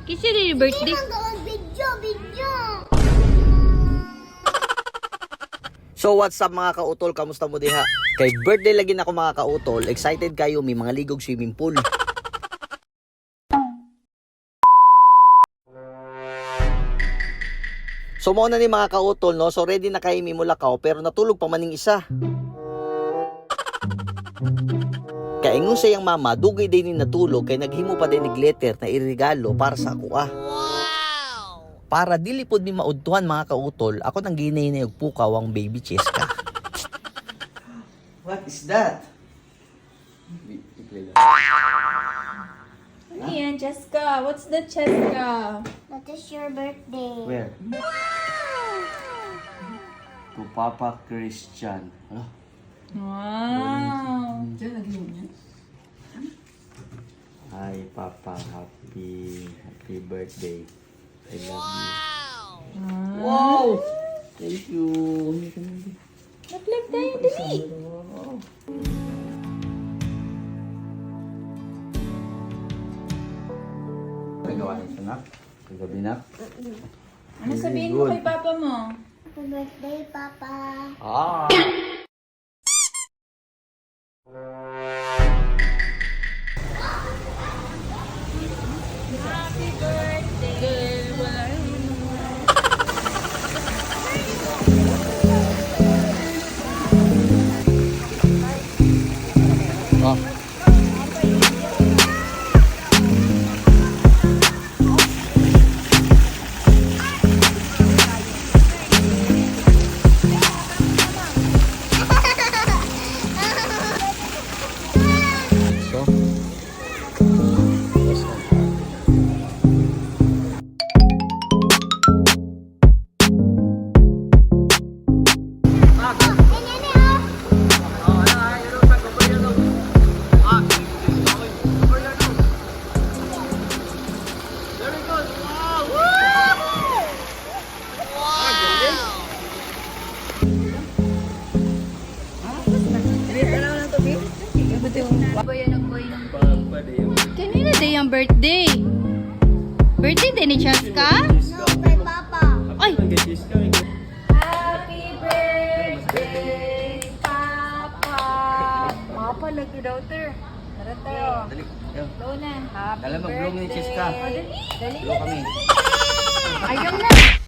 Kasi rin yung birthday. Video. So what's up mga kautol, kamusta mo diha? Kay birthday lagi na ako mga kautol, excited kayo, may mga ligog swimming pool. So mo na ni mga kautol no, so ready na kayo Mimulakaw pero natulog pa maning isa. Kaya ingon sa iyang mama, dugay din ni natulog kay naghimo pa din nig letter na iregalo para sa ako Para dili pod mi maudtuhan mga kautol, ako nang ginay na yung pukaw ang baby Cheska. What is that? Ano yan, Cheska? What's the Cheska? That is your birthday. Where? To Papa Christian. Wow. Hi Papa, happy birthday. I love you. Wow! Thank you. Nag-live tayo, dali. Nagawa niyo siya, nak? Kagabi, nak? Ano sabihin mo kay papa mo? Happy birthday, Papa. Happy birthday. Kanina day ang birthday. Birthday day ni Cheska? No, kay Papa. Ay! Happy birthday, Papa. Papa, lagi daw, ter. Tara tayo. Dali. Low na. Happy Dala mag-blow ni Cheska. Dali. Blow kami. Ayaw na.